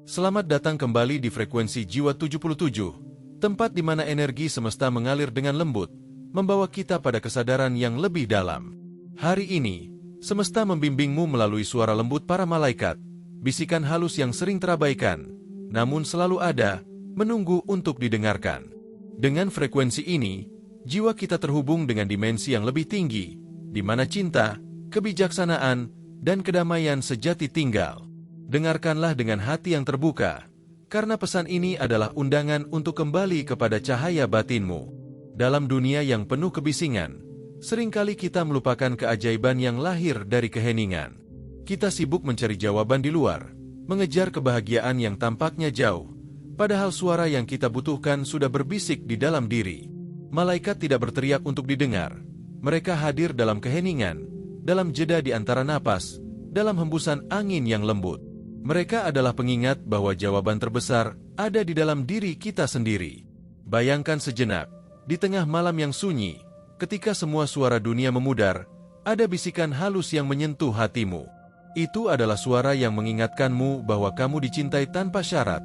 Selamat datang kembali di frekuensi Jiwa 77, tempat di mana energi semesta mengalir dengan lembut, membawa kita pada kesadaran yang lebih dalam. Hari ini, semesta membimbingmu melalui suara lembut para malaikat, bisikan halus yang sering terabaikan, namun selalu ada, menunggu untuk didengarkan. Dengan frekuensi ini, jiwa kita terhubung dengan dimensi yang lebih tinggi, di mana cinta, kebijaksanaan, dan kedamaian sejati tinggal. Dengarkanlah dengan hati yang terbuka, karena pesan ini adalah undangan untuk kembali kepada cahaya batinmu. Dalam dunia yang penuh kebisingan, seringkali kita melupakan keajaiban yang lahir dari keheningan. Kita sibuk mencari jawaban di luar, mengejar kebahagiaan yang tampaknya jauh, padahal suara yang kita butuhkan sudah berbisik di dalam diri. Malaikat tidak berteriak untuk didengar, mereka hadir dalam keheningan, dalam jeda di antara napas, dalam hembusan angin yang lembut. Mereka adalah pengingat bahwa jawaban terbesar ada di dalam diri kita sendiri. Bayangkan sejenak, di tengah malam yang sunyi, ketika semua suara dunia memudar, ada bisikan halus yang menyentuh hatimu. Itu adalah suara yang mengingatkanmu bahwa kamu dicintai tanpa syarat,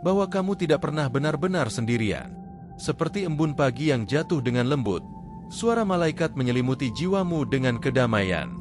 bahwa kamu tidak pernah benar-benar sendirian. Seperti embun pagi yang jatuh dengan lembut, suara malaikat menyelimuti jiwamu dengan kedamaian.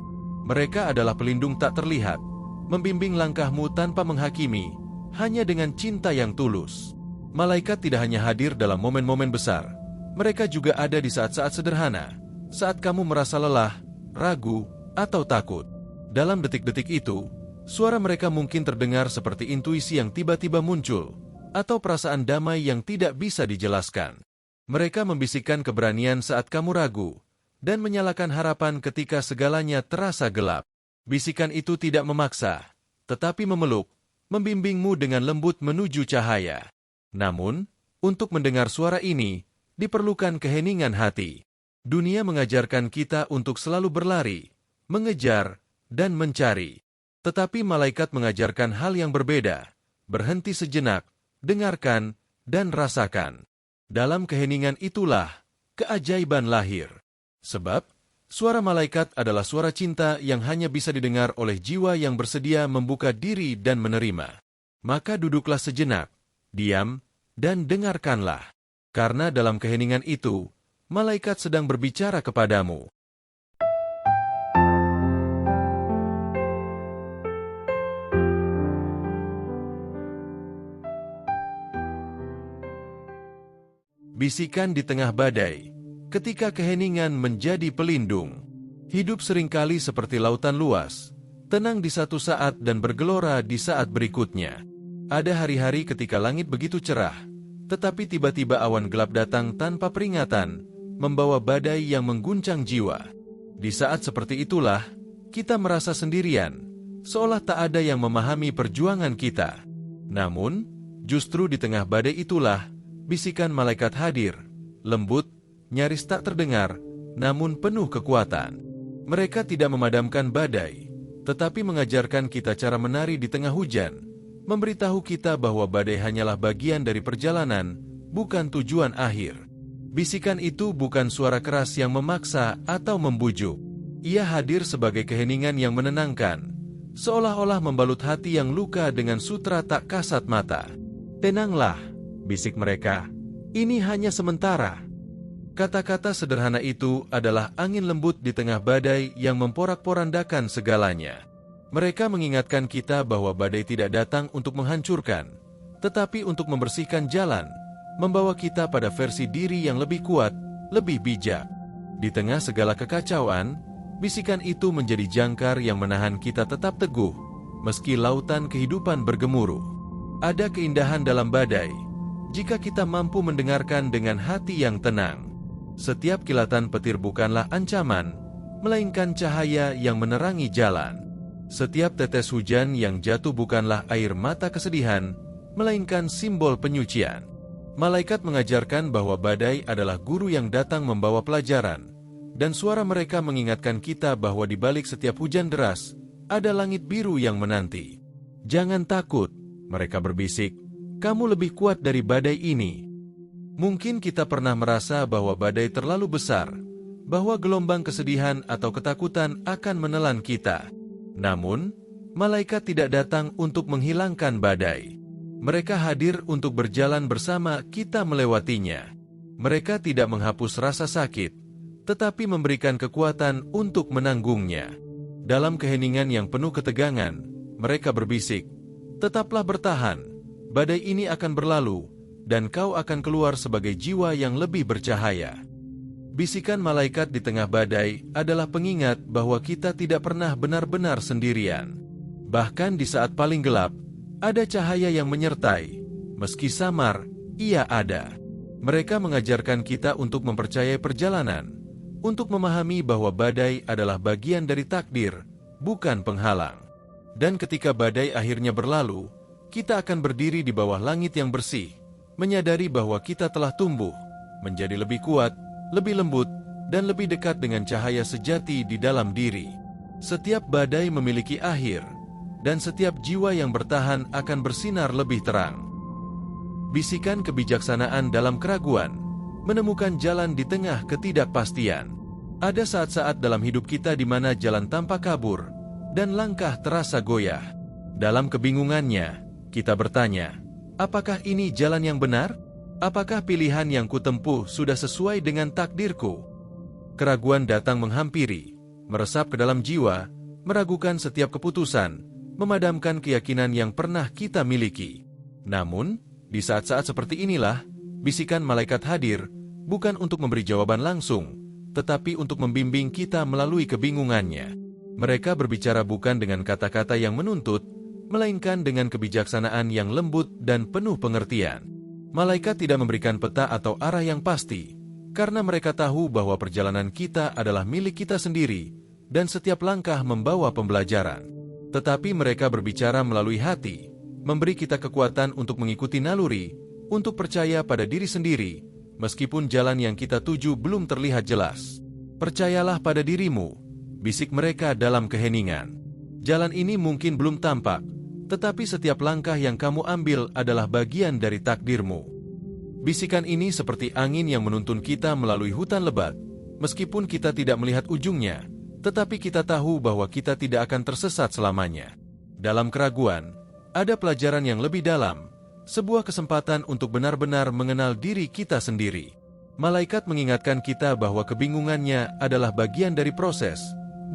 Mereka adalah pelindung tak terlihat, membimbing langkahmu tanpa menghakimi, hanya dengan cinta yang tulus. Malaikat tidak hanya hadir dalam momen-momen besar, mereka juga ada di saat-saat sederhana, saat kamu merasa lelah, ragu, atau takut. Dalam detik-detik itu, suara mereka mungkin terdengar seperti intuisi yang tiba-tiba muncul, atau perasaan damai yang tidak bisa dijelaskan. Mereka membisikkan keberanian saat kamu ragu, dan menyalakan harapan ketika segalanya terasa gelap. Bisikan itu tidak memaksa, tetapi memeluk, membimbingmu dengan lembut menuju cahaya. Namun, untuk mendengar suara ini, diperlukan keheningan hati. Dunia mengajarkan kita untuk selalu berlari, mengejar, dan mencari. Tetapi malaikat mengajarkan hal yang berbeda, berhenti sejenak, dengarkan, dan rasakan. Dalam keheningan itulah, keajaiban lahir. Sebab, suara malaikat adalah suara cinta yang hanya bisa didengar oleh jiwa yang bersedia membuka diri dan menerima. Maka duduklah sejenak, diam, dan dengarkanlah. Karena dalam keheningan itu, malaikat sedang berbicara kepadamu. Bisikan di tengah badai. Ketika keheningan menjadi pelindung, hidup seringkali seperti lautan luas, tenang di satu saat dan bergelora di saat berikutnya. Ada hari-hari ketika langit begitu cerah, tetapi tiba-tiba awan gelap datang tanpa peringatan, membawa badai yang mengguncang jiwa. Di saat seperti itulah, kita merasa sendirian, seolah tak ada yang memahami perjuangan kita. Namun, justru di tengah badai itulah, bisikan malaikat hadir, lembut, nyaris tak terdengar, namun penuh kekuatan. Mereka tidak memadamkan badai, tetapi mengajarkan kita cara menari di tengah hujan, memberitahu kita bahwa badai hanyalah bagian dari perjalanan, bukan tujuan akhir. Bisikan itu bukan suara keras yang memaksa atau membujuk. Ia hadir sebagai keheningan yang menenangkan, seolah-olah membalut hati yang luka dengan sutra tak kasat mata. Tenanglah, bisik mereka, ini hanya sementara. Kata-kata sederhana itu adalah angin lembut di tengah badai yang memporak-porandakan segalanya. Mereka mengingatkan kita bahwa badai tidak datang untuk menghancurkan, tetapi untuk membersihkan jalan, membawa kita pada versi diri yang lebih kuat, lebih bijak. Di tengah segala kekacauan, bisikan itu menjadi jangkar yang menahan kita tetap teguh, meski lautan kehidupan bergemuruh. Ada keindahan dalam badai, jika kita mampu mendengarkan dengan hati yang tenang. Setiap kilatan petir bukanlah ancaman, melainkan cahaya yang menerangi jalan. Setiap tetes hujan yang jatuh bukanlah air mata kesedihan, melainkan simbol penyucian. Malaikat mengajarkan bahwa badai adalah guru yang datang membawa pelajaran, dan suara mereka mengingatkan kita bahwa di balik setiap hujan deras, ada langit biru yang menanti. Jangan takut, mereka berbisik, kamu lebih kuat dari badai ini. Mungkin kita pernah merasa bahwa badai terlalu besar, bahwa gelombang kesedihan atau ketakutan akan menelan kita. Namun, malaikat tidak datang untuk menghilangkan badai. Mereka hadir untuk berjalan bersama kita melewatinya. Mereka tidak menghapus rasa sakit, tetapi memberikan kekuatan untuk menanggungnya. Dalam keheningan yang penuh ketegangan, mereka berbisik, "Tetaplah bertahan, badai ini akan berlalu, dan kau akan keluar sebagai jiwa yang lebih bercahaya." Bisikan malaikat di tengah badai adalah pengingat bahwa kita tidak pernah benar-benar sendirian. Bahkan di saat paling gelap, ada cahaya yang menyertai. Meski samar, ia ada. Mereka mengajarkan kita untuk mempercayai perjalanan, untuk memahami bahwa badai adalah bagian dari takdir, bukan penghalang. Dan ketika badai akhirnya berlalu, kita akan berdiri di bawah langit yang bersih, menyadari bahwa kita telah tumbuh, menjadi lebih kuat, lebih lembut, dan lebih dekat dengan cahaya sejati di dalam diri. Setiap badai memiliki akhir, dan setiap jiwa yang bertahan akan bersinar lebih terang. Bisikan kebijaksanaan dalam keraguan, menemukan jalan di tengah ketidakpastian. Ada saat-saat dalam hidup kita di mana jalan tampak kabur, dan langkah terasa goyah. Dalam kebingungannya, kita bertanya, apakah ini jalan yang benar? Apakah pilihan yang kutempuh sudah sesuai dengan takdirku? Keraguan datang menghampiri, meresap ke dalam jiwa, meragukan setiap keputusan, memadamkan keyakinan yang pernah kita miliki. Namun, di saat-saat seperti inilah, bisikan malaikat hadir, bukan untuk memberi jawaban langsung, tetapi untuk membimbing kita melalui kebingungannya. Mereka berbicara bukan dengan kata-kata yang menuntut, melainkan dengan kebijaksanaan yang lembut dan penuh pengertian. Malaikat tidak memberikan peta atau arah yang pasti, karena mereka tahu bahwa perjalanan kita adalah milik kita sendiri, dan setiap langkah membawa pembelajaran. Tetapi mereka berbicara melalui hati, memberi kita kekuatan untuk mengikuti naluri, untuk percaya pada diri sendiri, meskipun jalan yang kita tuju belum terlihat jelas. Percayalah pada dirimu, bisik mereka dalam keheningan. Jalan ini mungkin belum tampak, tetapi setiap langkah yang kamu ambil adalah bagian dari takdirmu. Bisikan ini seperti angin yang menuntun kita melalui hutan lebat, meskipun kita tidak melihat ujungnya, tetapi kita tahu bahwa kita tidak akan tersesat selamanya. Dalam keraguan, ada pelajaran yang lebih dalam, sebuah kesempatan untuk benar-benar mengenal diri kita sendiri. Malaikat mengingatkan kita bahwa kebingungannya adalah bagian dari proses,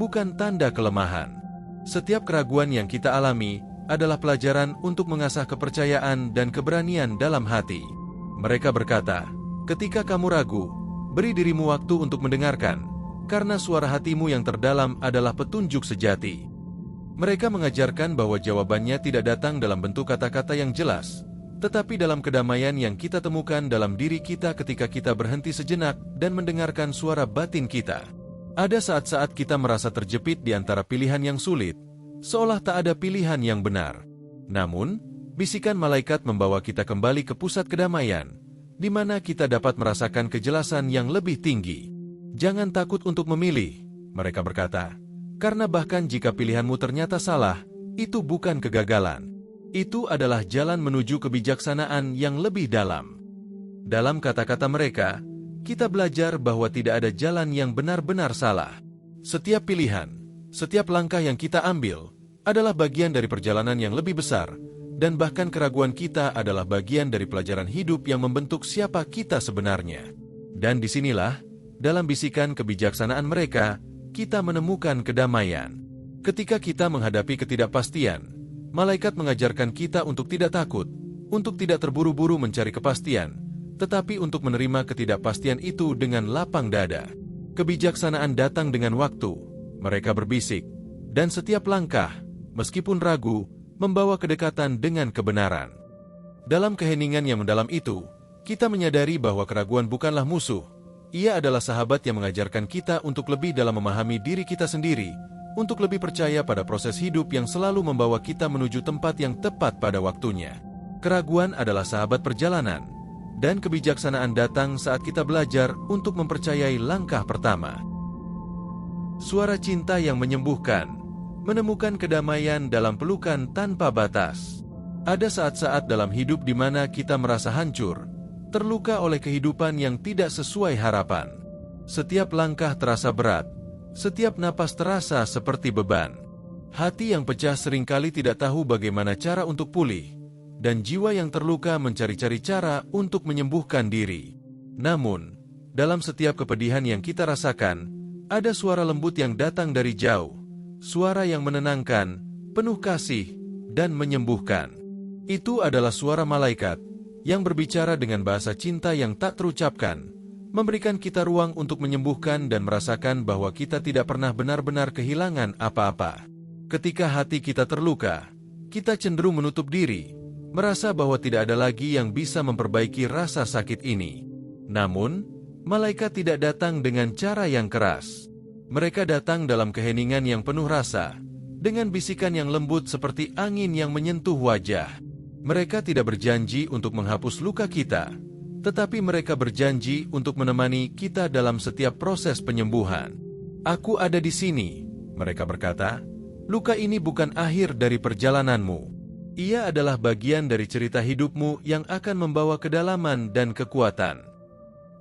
bukan tanda kelemahan. Setiap keraguan yang kita alami adalah pelajaran untuk mengasah kepercayaan dan keberanian dalam hati. Mereka berkata, ketika kamu ragu, beri dirimu waktu untuk mendengarkan, karena suara hatimu yang terdalam adalah petunjuk sejati. Mereka mengajarkan bahwa jawabannya tidak datang dalam bentuk kata-kata yang jelas, tetapi dalam kedamaian yang kita temukan dalam diri kita ketika kita berhenti sejenak dan mendengarkan suara batin kita. Ada saat-saat kita merasa terjepit di antara pilihan yang sulit, seolah tak ada pilihan yang benar. Namun, bisikan malaikat membawa kita kembali ke pusat kedamaian, di mana kita dapat merasakan kejelasan yang lebih tinggi. Jangan takut untuk memilih, mereka berkata. Karena bahkan jika pilihanmu ternyata salah, itu bukan kegagalan. Itu adalah jalan menuju kebijaksanaan yang lebih dalam. Dalam kata-kata mereka, kita belajar bahwa tidak ada jalan yang benar-benar salah. Setiap pilihan, setiap langkah yang kita ambil, adalah bagian dari perjalanan yang lebih besar, dan bahkan keraguan kita adalah bagian dari pelajaran hidup yang membentuk siapa kita sebenarnya. Dan disinilah, dalam bisikan kebijaksanaan mereka, kita menemukan kedamaian. Ketika kita menghadapi ketidakpastian, malaikat mengajarkan kita untuk tidak takut, untuk tidak terburu-buru mencari kepastian, tetapi untuk menerima ketidakpastian itu dengan lapang dada. Kebijaksanaan datang dengan waktu, mereka berbisik, dan setiap langkah, meskipun ragu, membawa kedekatan dengan kebenaran. Dalam keheningan yang mendalam itu, kita menyadari bahwa keraguan bukanlah musuh. Ia adalah sahabat yang mengajarkan kita untuk lebih dalam memahami diri kita sendiri, untuk lebih percaya pada proses hidup yang selalu membawa kita menuju tempat yang tepat pada waktunya. Keraguan adalah sahabat perjalanan, dan kebijaksanaan datang saat kita belajar untuk mempercayai langkah pertama. Suara cinta yang menyembuhkan, menemukan kedamaian dalam pelukan tanpa batas. Ada saat-saat dalam hidup di mana kita merasa hancur, terluka oleh kehidupan yang tidak sesuai harapan. Setiap langkah terasa berat, setiap napas terasa seperti beban. Hati yang pecah seringkali tidak tahu bagaimana cara untuk pulih, dan jiwa yang terluka mencari-cari cara untuk menyembuhkan diri. Namun, dalam setiap kepedihan yang kita rasakan, ada suara lembut yang datang dari jauh, suara yang menenangkan, penuh kasih, dan menyembuhkan. Itu adalah suara malaikat yang berbicara dengan bahasa cinta yang tak terucapkan, memberikan kita ruang untuk menyembuhkan dan merasakan bahwa kita tidak pernah benar-benar kehilangan apa-apa. Ketika hati kita terluka, kita cenderung menutup diri, merasa bahwa tidak ada lagi yang bisa memperbaiki rasa sakit ini. Namun, malaikat tidak datang dengan cara yang keras. Mereka datang dalam keheningan yang penuh rasa, dengan bisikan yang lembut seperti angin yang menyentuh wajah. Mereka tidak berjanji untuk menghapus luka kita, tetapi mereka berjanji untuk menemani kita dalam setiap proses penyembuhan. "Aku ada di sini," mereka berkata. "Luka ini bukan akhir dari perjalananmu. Ia adalah bagian dari cerita hidupmu yang akan membawa kedalaman dan kekuatan."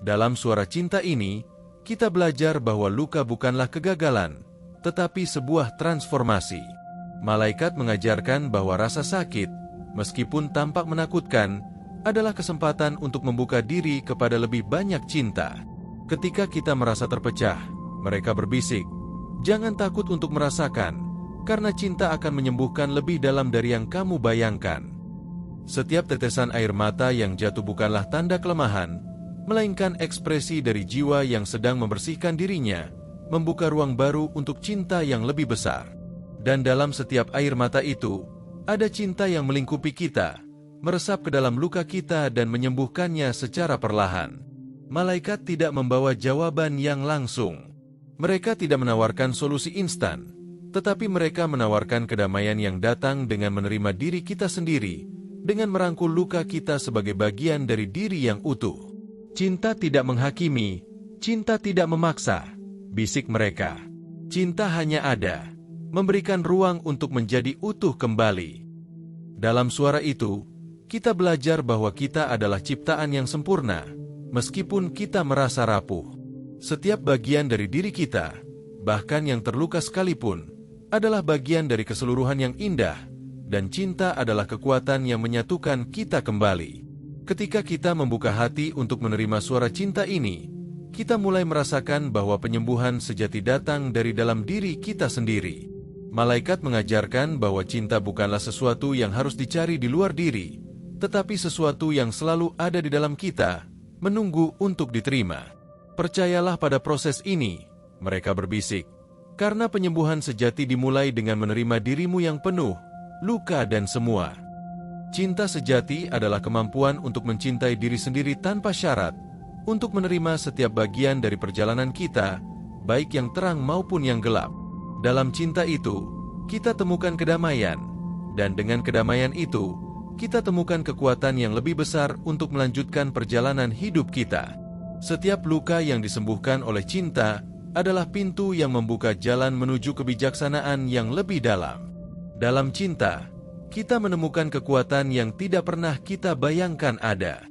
Dalam suara cinta ini, kita belajar bahwa luka bukanlah kegagalan, tetapi sebuah transformasi. Malaikat mengajarkan bahwa rasa sakit, meskipun tampak menakutkan, adalah kesempatan untuk membuka diri kepada lebih banyak cinta. Ketika kita merasa terpecah, mereka berbisik, "Jangan takut untuk merasakan, karena cinta akan menyembuhkan lebih dalam dari yang kamu bayangkan." Setiap tetesan air mata yang jatuh bukanlah tanda kelemahan, melainkan ekspresi dari jiwa yang sedang membersihkan dirinya, membuka ruang baru untuk cinta yang lebih besar. Dan dalam setiap air mata itu, ada cinta yang melingkupi kita, meresap ke dalam luka kita dan menyembuhkannya secara perlahan. Malaikat tidak membawa jawaban yang langsung. Mereka tidak menawarkan solusi instan, tetapi mereka menawarkan kedamaian yang datang dengan menerima diri kita sendiri, dengan merangkul luka kita sebagai bagian dari diri yang utuh. "Cinta tidak menghakimi, cinta tidak memaksa," bisik mereka. "Cinta hanya ada, memberikan ruang untuk menjadi utuh kembali." Dalam suara itu, kita belajar bahwa kita adalah ciptaan yang sempurna, meskipun kita merasa rapuh. Setiap bagian dari diri kita, bahkan yang terluka sekalipun, adalah bagian dari keseluruhan yang indah, dan cinta adalah kekuatan yang menyatukan kita kembali. Ketika kita membuka hati untuk menerima suara cinta ini, kita mulai merasakan bahwa penyembuhan sejati datang dari dalam diri kita sendiri. Malaikat mengajarkan bahwa cinta bukanlah sesuatu yang harus dicari di luar diri, tetapi sesuatu yang selalu ada di dalam kita, menunggu untuk diterima. "Percayalah pada proses ini," mereka berbisik, "karena penyembuhan sejati dimulai dengan menerima dirimu yang penuh, luka dan semua." Cinta sejati adalah kemampuan untuk mencintai diri sendiri tanpa syarat, untuk menerima setiap bagian dari perjalanan kita, baik yang terang maupun yang gelap. Dalam cinta itu, kita temukan kedamaian, dan dengan kedamaian itu, kita temukan kekuatan yang lebih besar untuk melanjutkan perjalanan hidup kita. Setiap luka yang disembuhkan oleh cinta adalah pintu yang membuka jalan menuju kebijaksanaan yang lebih dalam. Dalam cinta, kita menemukan kekuatan yang tidak pernah kita bayangkan ada.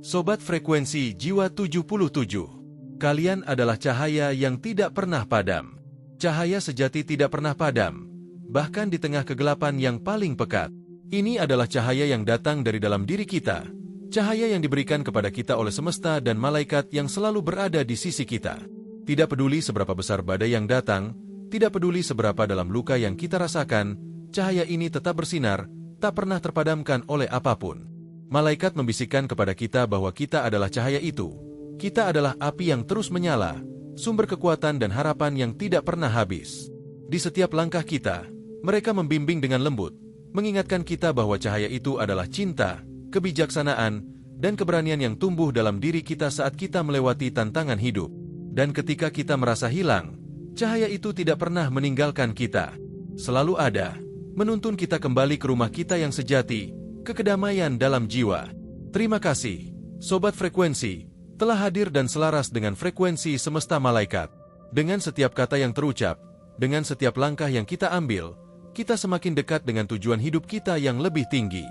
Sobat Frekuensi Jiwa 77, kalian adalah cahaya yang tidak pernah padam. Cahaya sejati tidak pernah padam, bahkan di tengah kegelapan yang paling pekat. Ini adalah cahaya yang datang dari dalam diri kita, cahaya yang diberikan kepada kita oleh semesta dan malaikat yang selalu berada di sisi kita. Tidak peduli seberapa besar badai yang datang, tidak peduli seberapa dalam luka yang kita rasakan, cahaya ini tetap bersinar, tak pernah terpadamkan oleh apapun. Malaikat membisikkan kepada kita bahwa kita adalah cahaya itu. Kita adalah api yang terus menyala, sumber kekuatan dan harapan yang tidak pernah habis. Di setiap langkah kita, mereka membimbing dengan lembut, mengingatkan kita bahwa cahaya itu adalah cinta, kebijaksanaan, dan keberanian yang tumbuh dalam diri kita saat kita melewati tantangan hidup. Dan ketika kita merasa hilang, cahaya itu tidak pernah meninggalkan kita. Selalu ada, menuntun kita kembali ke rumah kita yang sejati, ke kedamaian dalam jiwa. Terima kasih, Sobat Frekuensi, telah hadir dan selaras dengan frekuensi semesta malaikat. Dengan setiap kata yang terucap, dengan setiap langkah yang kita ambil, kita semakin dekat dengan tujuan hidup kita yang lebih tinggi.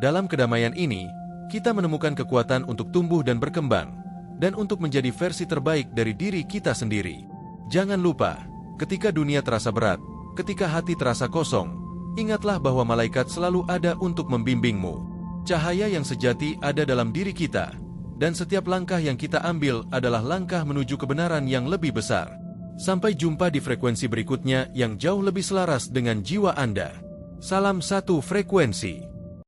Dalam kedamaian ini, kita menemukan kekuatan untuk tumbuh dan berkembang, dan untuk menjadi versi terbaik dari diri kita sendiri. Jangan lupa, ketika dunia terasa berat, ketika hati terasa kosong, Ingatlah bahwa malaikat selalu ada untuk membimbingmu. Cahaya yang sejati ada dalam diri kita, dan setiap langkah yang kita ambil adalah langkah menuju kebenaran yang lebih besar. Sampai jumpa di frekuensi berikutnya yang jauh lebih selaras dengan jiwa Anda. Salam satu frekuensi.